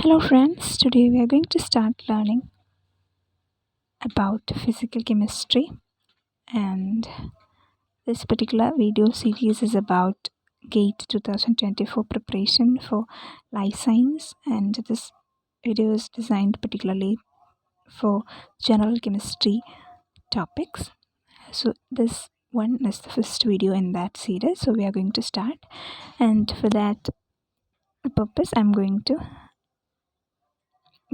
Hello friends, today we are going to start learning about physical chemistry, and this particular video series is about GATE 2024 preparation for life science, and this video is designed particularly for general chemistry topics. So this one is the first video in that series, so we are going to start, and for that purpose I'm going to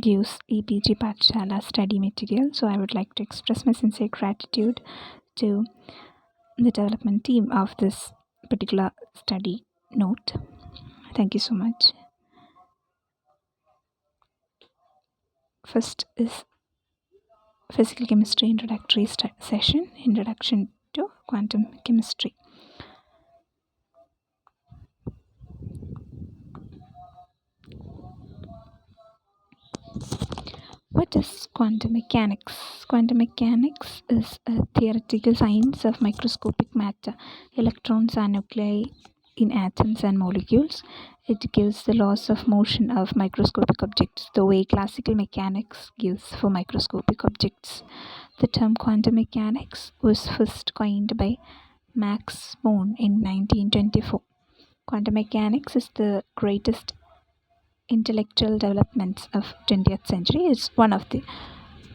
use EPG Pathshala study material. So I would like to express my sincere gratitude to the development team of this particular study note. Thank you so much. First is physical chemistry introductory session, introduction to quantum chemistry. What is quantum mechanics? Quantum mechanics is a theoretical science of microscopic matter, electrons and nuclei in atoms and molecules. It gives the laws of motion of microscopic objects the way classical mechanics gives for microscopic objects. The term quantum mechanics was first coined by Max Born in 1924. Quantum mechanics is the greatest intellectual developments of 20th century. It's one of the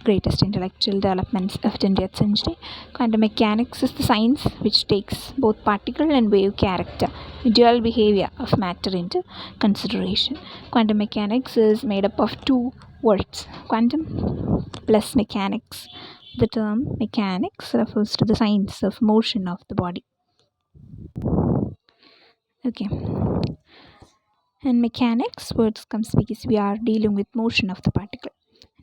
greatest intellectual developments of 20th century. Quantum mechanics is the science which takes both particle and wave character, dual behavior of matter into consideration. Quantum mechanics is made up of two words, quantum plus mechanics. The term mechanics refers to the science of motion of the body. Okay. And mechanics words comes because we are dealing with motion of the particle.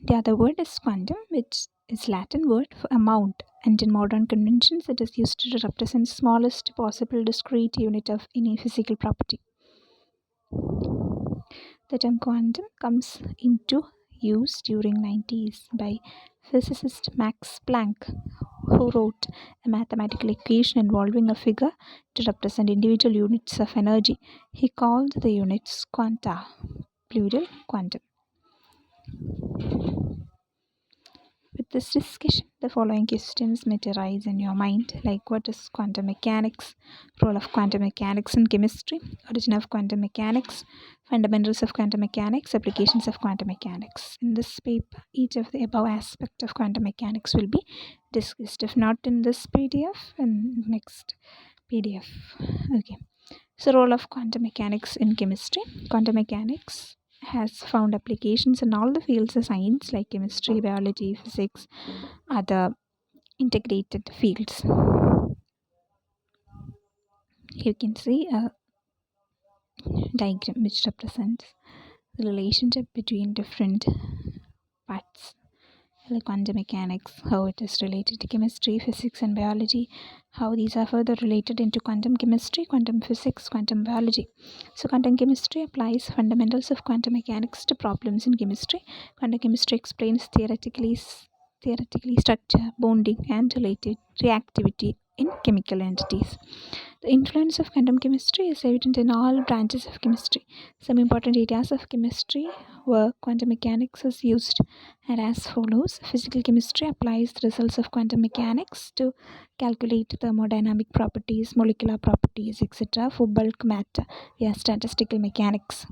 The other word is quantum, which is Latin word for amount, and in modern conventions it is used to represent smallest possible discrete unit of any physical property. The term quantum comes into use during 90s by physicist Max Planck, who wrote a mathematical equation involving a figure to represent individual units of energy. He called the units quanta, plural quantum. With this discussion, the following questions may arise in your mind, like what is quantum mechanics, role of quantum mechanics in chemistry, origin of quantum mechanics, fundamentals of quantum mechanics, applications of quantum mechanics. In this paper, each of the above aspects of quantum mechanics will be discussed. If not in this PDF, in next PDF. Okay. So, role of quantum mechanics in chemistry. Quantum mechanics has found applications in all the fields of science like chemistry, biology, physics, other integrated fields. You can see a diagram which represents the relationship between different parts, like quantum mechanics, how it is related to chemistry, physics and biology, how these are further related into quantum chemistry, quantum physics, quantum biology. So quantum chemistry applies fundamentals of quantum mechanics to problems in chemistry. Quantum chemistry explains theoretically structure, bonding and related reactivity in chemical entities. The influence of quantum chemistry is evident in all branches of chemistry. Some important areas of chemistry where quantum mechanics is used are as follows. Physical chemistry applies the results of quantum mechanics to calculate thermodynamic properties, molecular properties, etc. for bulk matter via statistical mechanics.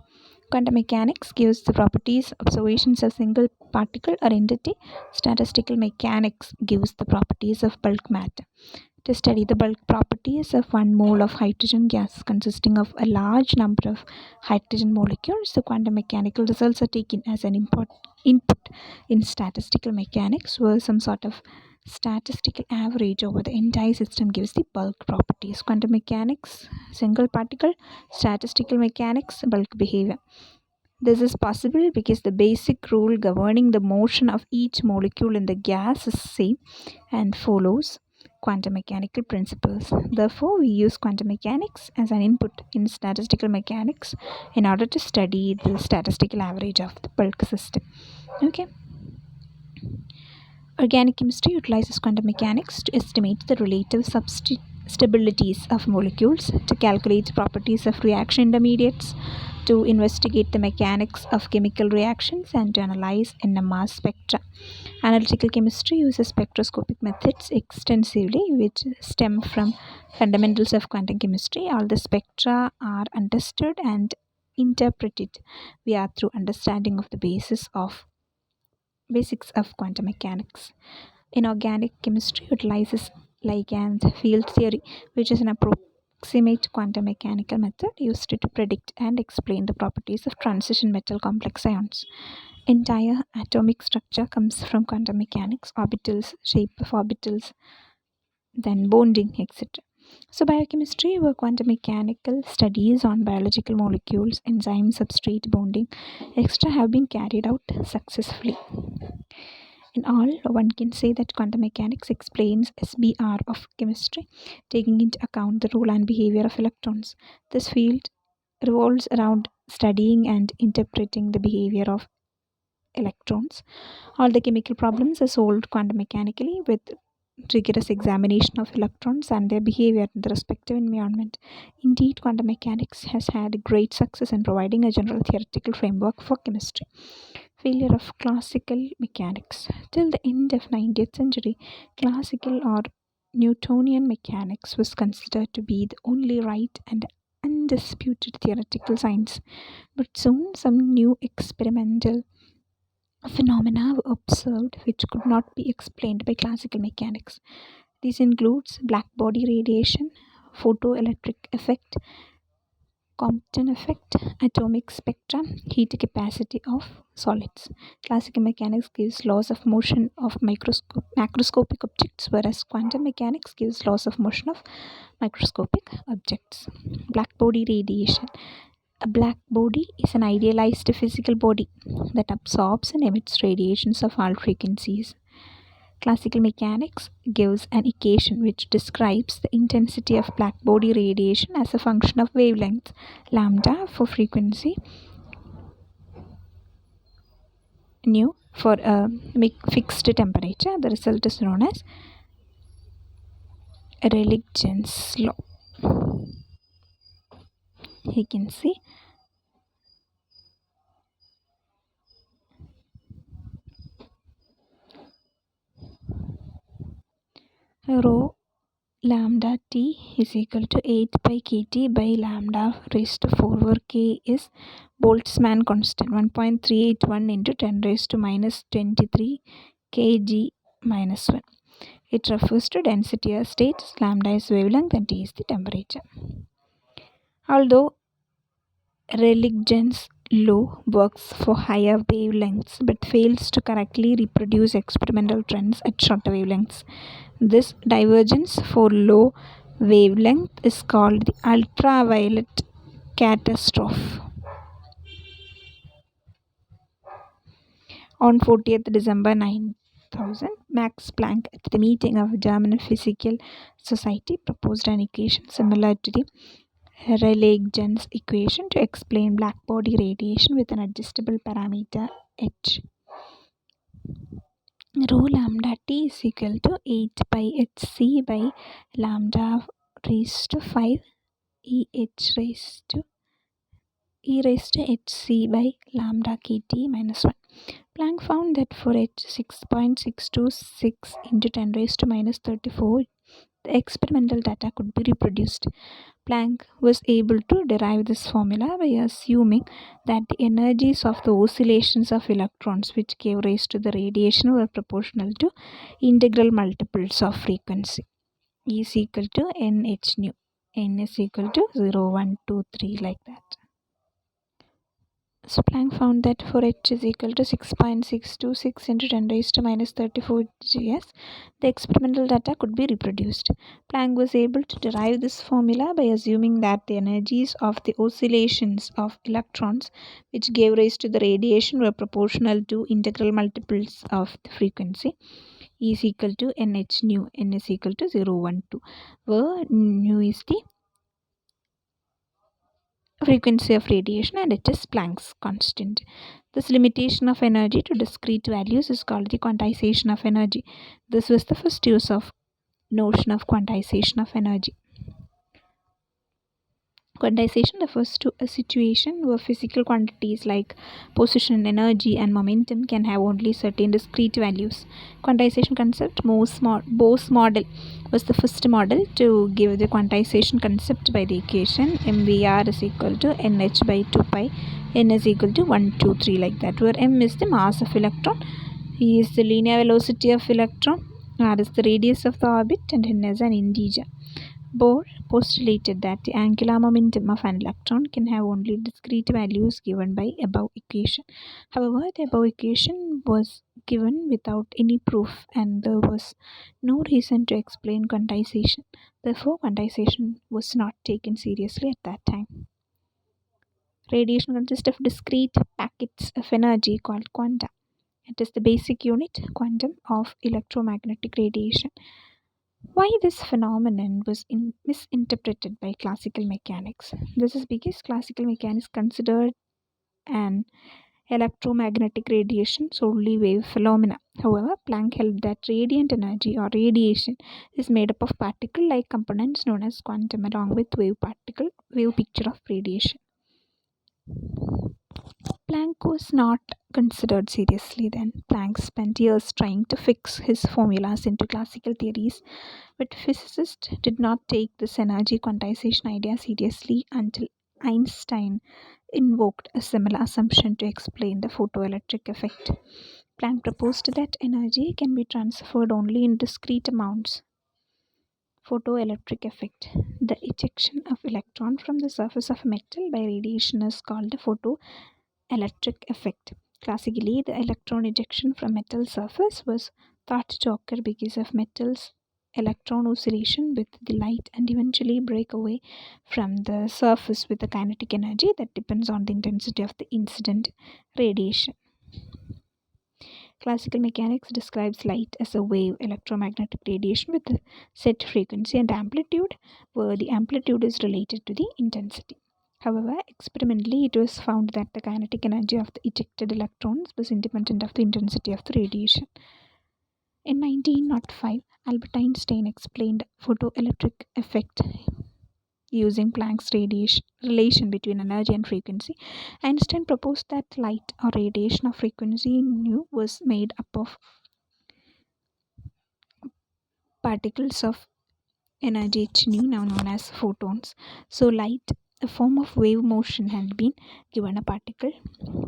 Quantum mechanics gives the properties observations of single particle or entity. Statistical mechanics gives the properties of bulk matter. To study the bulk properties of 1 mole of hydrogen gas consisting of a large number of hydrogen molecules, the quantum mechanical results are taken as an input in statistical mechanics, where some sort of statistical average over the entire system gives the bulk properties. Quantum mechanics, single particle, statistical mechanics, bulk behavior. This is possible because the basic rule governing the motion of each molecule in the gas is same and follows quantum mechanical principles. Therefore, we use quantum mechanics as an input in statistical mechanics in order to study the statistical average of the bulk system. Okay. Organic chemistry utilizes quantum mechanics to estimate the relative stabilities of molecules, to calculate properties of reaction intermediates, to investigate the mechanics of chemical reactions and to analyze NMR spectra. Analytical chemistry uses spectroscopic methods extensively, which stem from fundamentals of quantum chemistry. All the spectra are understood and interpreted via through understanding of the basics of quantum mechanics. Inorganic chemistry utilizes ligand field theory, which is an approximate quantum mechanical method used to predict and explain the properties of transition metal complex ions. Entire atomic structure comes from quantum mechanics, orbitals, shape of orbitals, then bonding, etc. So, biochemistry were quantum mechanical studies on biological molecules, enzyme substrate bonding, etc., have been carried out successfully. In all, one can say that quantum mechanics explains SBR of chemistry, taking into account the role and behavior of electrons. This field revolves around studying and interpreting the behavior of electrons. All the chemical problems are solved quantum mechanically with rigorous examination of electrons and their behavior in the respective environment. Indeed, quantum mechanics has had great success in providing a general theoretical framework for chemistry. Failure of classical mechanics. Till the end of 19th century, classical or Newtonian mechanics was considered to be the only right and undisputed theoretical science. But soon some new experimental phenomena were observed which could not be explained by classical mechanics. This includes black body radiation, photoelectric effect, Compton effect, atomic spectra, heat capacity of solids. Classical mechanics gives laws of motion of macroscopic objects, whereas quantum mechanics gives laws of motion of microscopic objects. Black body radiation. A black body is an idealized physical body that absorbs and emits radiations of all frequencies. Classical mechanics gives an equation which describes the intensity of black body radiation as a function of wavelength, lambda for frequency, nu for a fixed temperature. The result is known as Rayleigh's law. You can see rho lambda t is equal to 8 pi kt by lambda raised to 4, where k is Boltzmann constant 1.381 into 10 raised to minus 23 kg minus 1. It refers to density of states, lambda is wavelength and T is the temperature. Although Rayleigh's law works for higher wavelengths but fails to correctly reproduce experimental trends at shorter wavelengths. This divergence for low wavelength is called the ultraviolet catastrophe. On 40th December 9000, Max Planck at the meeting of German Physical Society proposed an equation similar to the Rayleigh-Jeans equation to explain black body radiation with an adjustable parameter h. Rho lambda t is equal to 8 pi hc by lambda raised to 5 e raised to hc by lambda kt minus 1. Planck found that for h 6.626 into 10 raised to minus 34, the experimental data could be reproduced. Planck was able to derive this formula by assuming that the energies of the oscillations of electrons which gave rise to the radiation were proportional to integral multiples of frequency. E is equal to nh nu. N is equal to 0, 1, 2, 3 like that. So Planck found that for h is equal to 6.626 into 10 raised to minus 34 gs, the experimental data could be reproduced. Planck was able to derive this formula by assuming that the energies of the oscillations of electrons which gave rise to the radiation were proportional to integral multiples of the frequency. E is equal to nh nu. N is equal to 0, 1, 2, where nu is the frequency of radiation and it is Planck's constant. This limitation of energy to discrete values is called the quantization of energy. This was the first use of notion of quantization of energy. Quantization refers to a situation where physical quantities like position, energy, and momentum can have only certain discrete values. Quantization concept Bose model was the first model to give the quantization concept by the equation mvr is equal to nh by 2 pi n is equal to 1, 2, 3 like that, where m is the mass of electron, e is the linear velocity of electron, r is the radius of the orbit, and n is an integer. Bohr postulated that the angular momentum of an electron can have only discrete values given by above equation. However, the above equation was given without any proof, and there was no reason to explain quantization. Therefore, quantization was not taken seriously at that time. Radiation consists of discrete packets of energy called quanta. It is the basic unit, quantum, of electromagnetic radiation. Why this phenomenon was misinterpreted by classical mechanics? This is because classical mechanics considered an electromagnetic radiation solely wave phenomena. However, Planck held that radiant energy or radiation is made up of particle-like components known as quantum along with wave picture of radiation. Planck was not considered seriously then. Planck spent years trying to fix his formulas into classical theories, but physicists did not take this energy quantization idea seriously until Einstein invoked a similar assumption to explain the photoelectric effect. Planck proposed that energy can be transferred only in discrete amounts. Photoelectric effect. The ejection of electron from the surface of metal by radiation is called the photoelectric effect. Classically, the electron ejection from metal surface was thought to occur because of metal's electron oscillation with the light and eventually break away from the surface with a kinetic energy that depends on the intensity of the incident radiation. Classical mechanics describes light as a wave electromagnetic radiation with a set frequency and amplitude, where the amplitude is related to the intensity. However, experimentally it was found that the kinetic energy of the ejected electrons was independent of the intensity of the radiation. In 1905, Albert Einstein explained photoelectric effect using Planck's relation between energy and frequency. Einstein proposed that light or radiation of frequency nu was made up of particles of energy h nu, now known as photons. So light, a form of wave motion, had been given a particle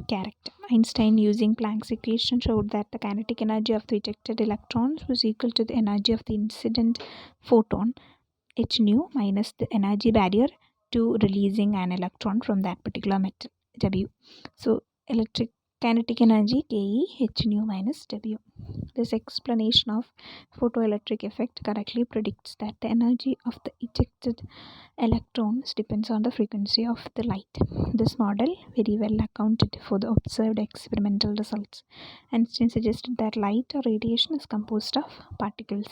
character. Einstein, using Planck's equation, showed that the kinetic energy of the ejected electrons was equal to the energy of the incident photon h nu minus the energy barrier to releasing an electron from that particular metal W. So electric kinetic energy Ke h nu minus W. This explanation of photoelectric effect correctly predicts that the energy of the ejected electrons depends on the frequency of the light. This model very well accounted for the observed experimental results. Einstein suggested that light or radiation is composed of particles.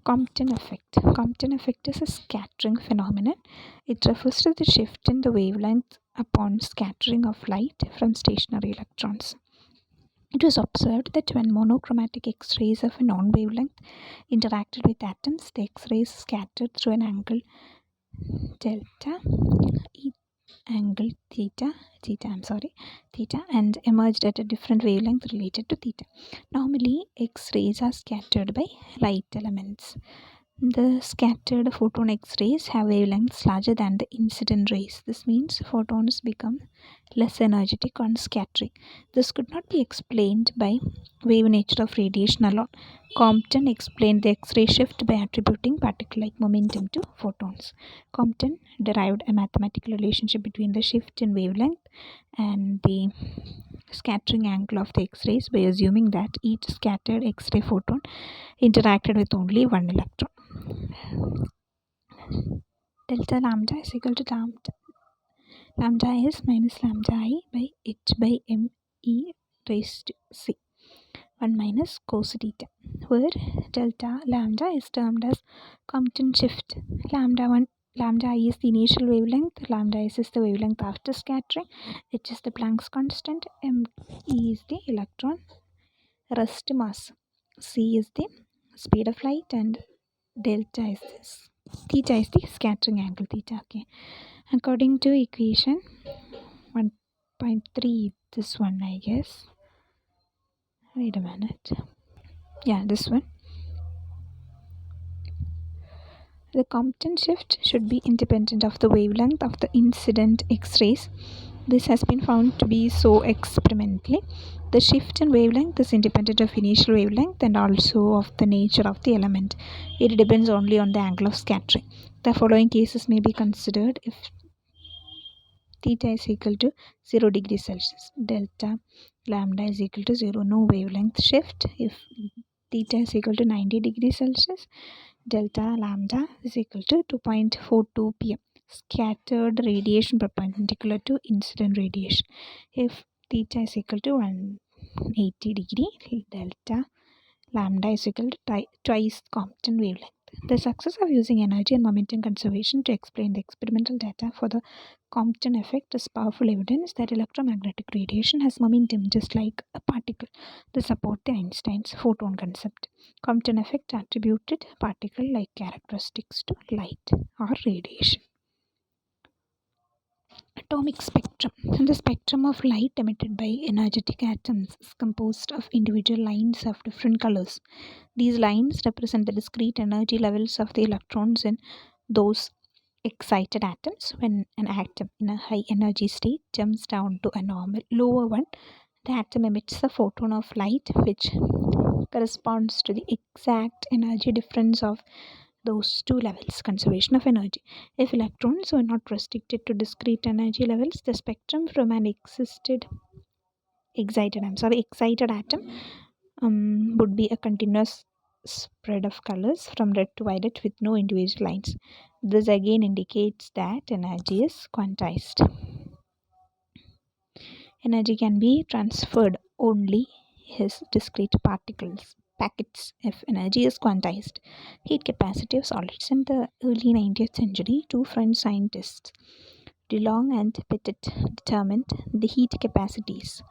Compton effect. Compton effect is a scattering phenomenon. It refers to the shift in the wavelength upon scattering of light from stationary electrons. It was observed that when monochromatic X-rays of a non-wavelength interacted with atoms, the X-rays scattered through an angle delta, angle theta, and emerged at a different wavelength related to theta. Normally, X-rays are scattered by light elements. The scattered photon X-rays have wavelengths larger than the incident rays. This means photons become less energetic on scattering. This could not be explained by wave nature of radiation alone. Compton explained the X-ray shift by attributing particle-like momentum to photons. Compton derived a mathematical relationship between the shift in wavelength and the scattering angle of the X-rays by assuming that each scattered X-ray photon interacted with only one electron. Delta lambda is equal to lambda is minus lambda I by h by m e raised to c 1 minus cos theta, where delta lambda is termed as Compton shift. Lambda I is the initial wavelength, lambda s is the wavelength after scattering, h is the Planck's constant, m e is the electron rest mass, c is the speed of light, and delta is this. Theta is the scattering angle theta. Okay. According to equation 1.3, this one I guess. Wait a minute. Yeah, this one. The Compton shift should be independent of the wavelength of the incident X-rays. This has been found to be so experimentally. The shift in wavelength is independent of initial wavelength and also of the nature of the element. It depends only on the angle of scattering. The following cases may be considered if theta is equal to 0 degrees Celsius. Delta lambda is equal to 0. No wavelength shift. If theta is equal to 90 degrees Celsius, delta lambda is equal to 2.42 pm. Scattered radiation perpendicular to incident radiation. If theta is equal to 180 degree, delta lambda is equal to twice Compton wavelength. The success of using energy and momentum conservation to explain the experimental data for the Compton effect is powerful evidence that electromagnetic radiation has momentum just like a particle. They support the Einstein's photon concept. Compton effect attributed particle-like characteristics to light or radiation. Atomic spectrum. The spectrum of light emitted by energetic atoms is composed of individual lines of different colors. These lines represent the discrete energy levels of the electrons in those excited atoms. When an atom in a high energy state jumps down to a normal lower one, the atom emits a photon of light which corresponds to the exact energy difference of those two levels. Conservation of energy. If electrons were not restricted to discrete energy levels, the spectrum from an excited atom would be a continuous spread of colors from red to violet with no individual lines. This again indicates that energy is quantized. Energy can be transferred only as discrete packets if energy is quantized. Heat capacity of solids. In the early 20th century, two French scientists, DeLong and Petit, determined the heat capacities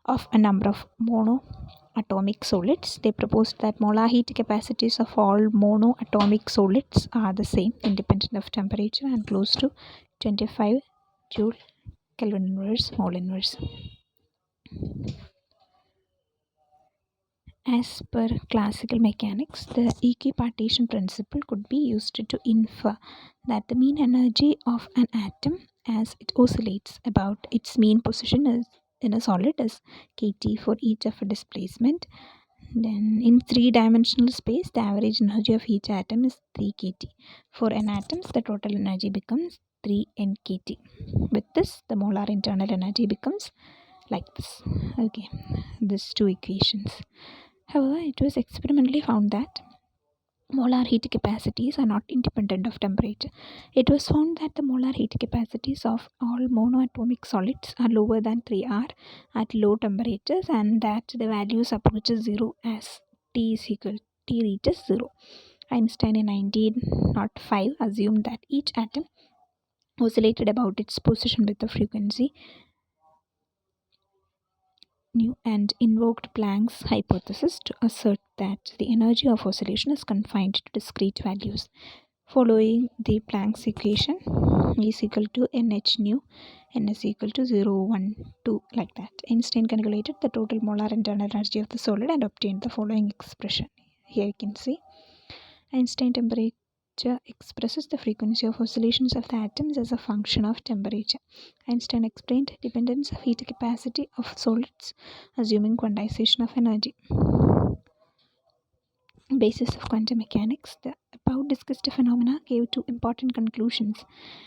of a number of monoatomic solids. They proposed that molar heat capacities of all monoatomic solids are the same, independent of temperature and close to 25 joule Kelvin inverse, mole inverse. As per classical mechanics, the equipartition principle could be used to infer that the mean energy of an atom as it oscillates about its mean position is in a solid is kT for each of a displacement. Then in three-dimensional space, the average energy of each atom is 3 kT. For n atoms, the total energy becomes 3 nkt. With this, the molar internal energy becomes like this. Okay, these two equations. However, it was experimentally found that molar heat capacities are not independent of temperature. It was found that the molar heat capacities of all monoatomic solids are lower than 3R at low temperatures and that the values approaches 0 as T reaches 0. Einstein in 1905 assumed that each atom oscillated about its position with the frequency nu and invoked Planck's hypothesis to assert that the energy of oscillation is confined to discrete values. Following the Planck's equation, E is equal to nh nu, n is equal to 0, 1, 2, like that. Einstein calculated the total molar internal energy of the solid and obtained the following expression. Here you can see Einstein temperature expresses the frequency of oscillations of the atoms as a function of temperature. Einstein explained dependence of heat capacity of solids, assuming quantization of energy. Basis of quantum mechanics. The above discussed phenomena gave two important conclusions,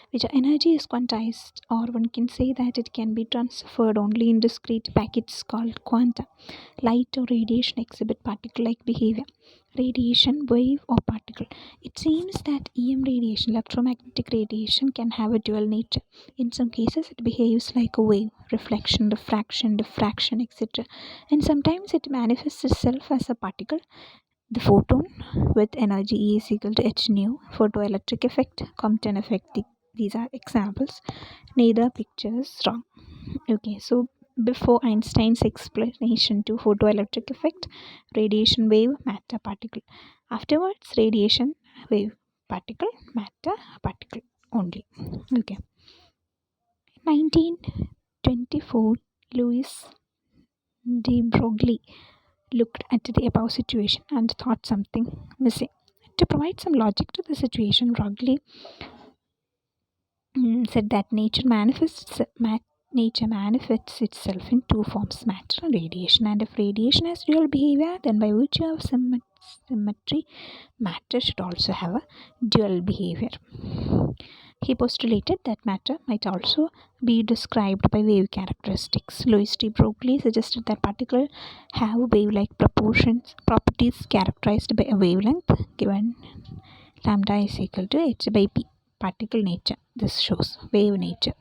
which energy is quantized, or one can say that it can be transferred only in discrete packets called quanta. Light or radiation exhibit particle-like behavior. Radiation, wave or particle. It seems that EM radiation, electromagnetic radiation, can have a dual nature. In some cases, it behaves like a wave, reflection, refraction, diffraction, etc. And sometimes it manifests itself as a particle. The photon with energy E is equal to h nu, photoelectric effect, Compton effect. These are examples. Neither picture is wrong. Okay, so before Einstein's explanation to photoelectric effect, radiation wave, matter particle. Afterwards, radiation, wave, particle, matter, particle only. Okay. 1924, Louis de Broglie looked at the above situation and thought something missing. To provide some logic to the situation, Broglie said that nature manifests itself in two forms, matter and radiation. And if radiation has dual behavior, then by virtue of symmetry, matter should also have a dual behavior. He postulated that matter might also be described by wave characteristics. Louis de Broglie suggested that particles have wave-like properties characterized by a wavelength given lambda is equal to h by p. Particle nature. This shows wave nature,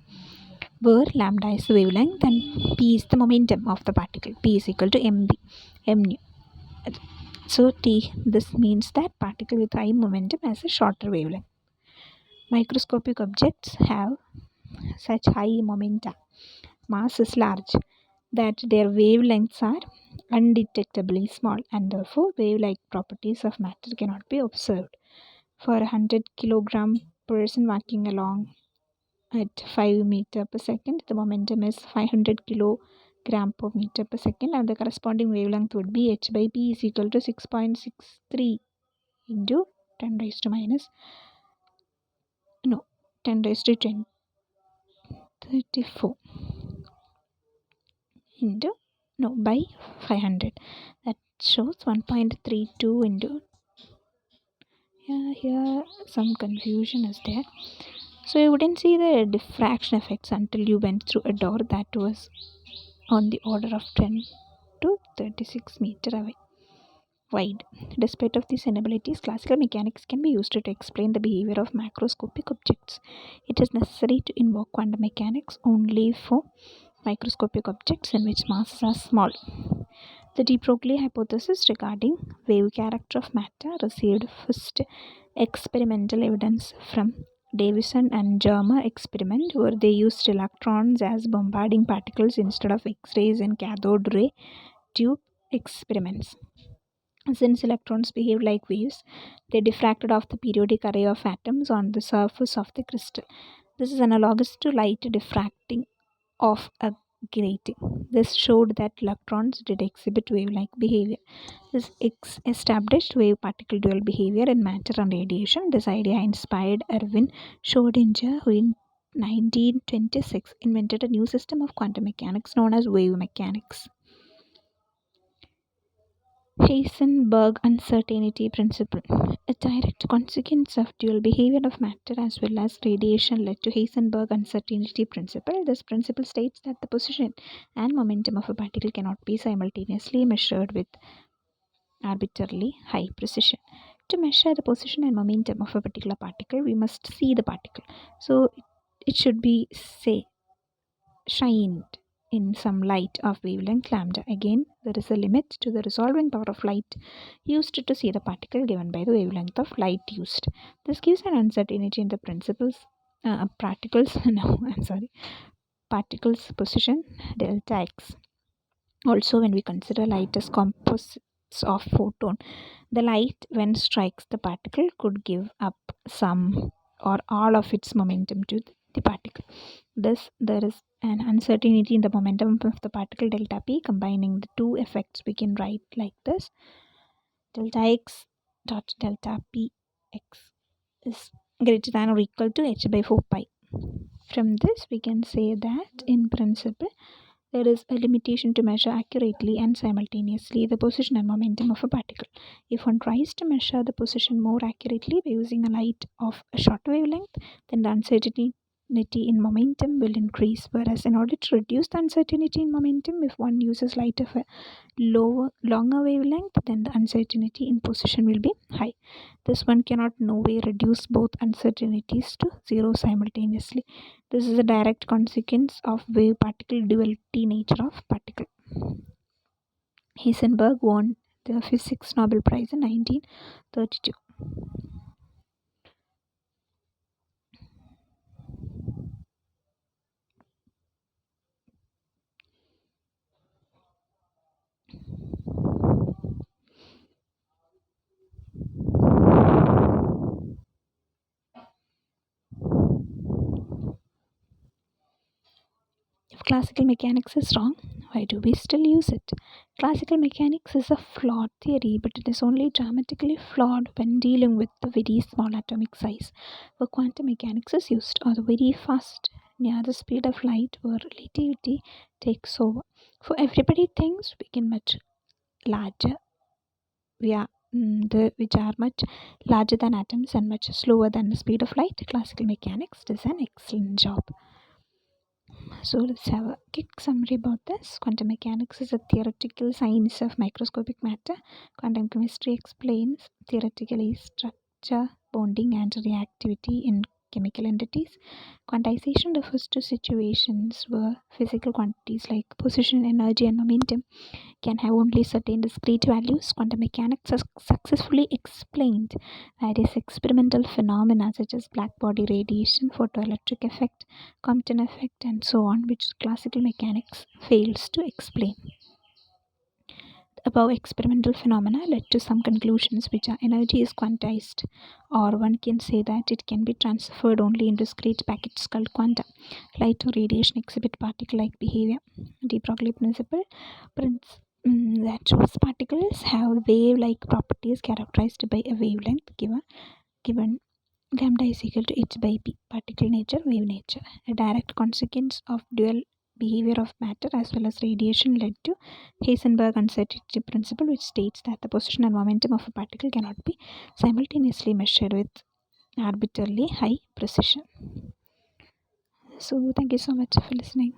where lambda is the wavelength and p is the momentum of the particle. P is equal to m nu. So this means that particle with high momentum has a shorter wavelength. Microscopic objects have such high momenta, mass is large, that their wavelengths are undetectably small, and therefore wave-like properties of matter cannot be observed. For a 100 kilogram person walking along at 5 meter per second, the momentum is 500 kilogram per meter per second, and the corresponding wavelength would be h by p is equal to 6.63 into 10 raised to minus 10 raised to 34 into by 500. That shows 1.32 into. Here some confusion is there. So you wouldn't see the diffraction effects until you went through a door that was on the order of 10 to 36 meter away wide. Despite of these inabilities, classical mechanics can be used to explain the behavior of macroscopic objects. It is necessary to invoke quantum mechanics only for microscopic objects in which masses are small. The de Broglie hypothesis regarding wave character of matter received first experimental evidence from Davison and Germer experiment, where they used electrons as bombarding particles instead of X-rays in cathode ray tube experiments. Since electrons behave like waves, they diffracted off the periodic array of atoms on the surface of the crystal. This is analogous to light diffracting off a grating. This showed that electrons did exhibit wave-like behavior. This established wave-particle dual behavior in matter and radiation. This idea inspired Erwin Schrödinger, who in 1926 invented a new system of quantum mechanics known as wave mechanics. Heisenberg uncertainty principle. A direct consequence of dual behavior of matter as well as radiation led to Heisenberg uncertainty principle. This principle states that the position and momentum of a particle cannot be simultaneously measured with arbitrarily high precision. To measure the position and momentum of a particular particle, we must see the particle. So it should be, say, shined in some light of wavelength lambda. Again, there is a limit to the resolving power of light used to see the particle given by the wavelength of light used. This gives an uncertainty in the particles position delta x. Also, when we consider light as composites of photon, the light when strikes the particle could give up some or all of its momentum to the particle. Thus, there is an uncertainty in the momentum of the particle delta p. Combining the two effects, we can write like this: delta x dot delta p x is greater than or equal to h by 4 pi. From this, we can say that in principle, there is a limitation to measure accurately and simultaneously the position and momentum of a particle. If one tries to measure the position more accurately by using a light of a short wavelength, then the uncertainty in momentum will increase. Whereas in order to reduce the uncertainty in momentum, if one uses light of a longer wavelength, then the uncertainty in position will be high. This one cannot no way reduce both uncertainties to zero simultaneously. This is a direct consequence of wave-particle duality nature of particle. Heisenberg won the Physics Nobel Prize in 1932. classical mechanics is wrong, why do we still use it? Classical mechanics is a flawed theory, but it is only dramatically flawed when dealing with the very small atomic size where quantum mechanics is used, or the very fast near the speed of light where relativity takes over. For everybody thinks we can much larger, we are which are much larger than atoms and much slower than the speed of light. Classical mechanics does an excellent job. So let's have a quick summary about this. Quantum mechanics is a theoretical science of microscopic matter. Quantum chemistry explains theoretically structure, bonding, and reactivity in chemical entities. Quantization refers to situations where physical quantities like position, energy, and momentum can have only certain discrete values. Quantum mechanics has successfully explained various experimental phenomena such as black body radiation, photoelectric effect, Compton effect, and so on, which classical mechanics fails to explain. Above experimental phenomena led to some conclusions which are energy is quantized, or one can say that it can be transferred only in discrete packets called quanta. Light or radiation exhibit particle-like behavior. De Broglie principle that shows particles have wave-like properties characterized by a wavelength given lambda is equal to h by p, particle nature, wave nature. A direct consequence of dual behavior of matter as well as radiation led to Heisenberg uncertainty principle, which states that the position and momentum of a particle cannot be simultaneously measured with arbitrarily high precision. So thank you so much for listening.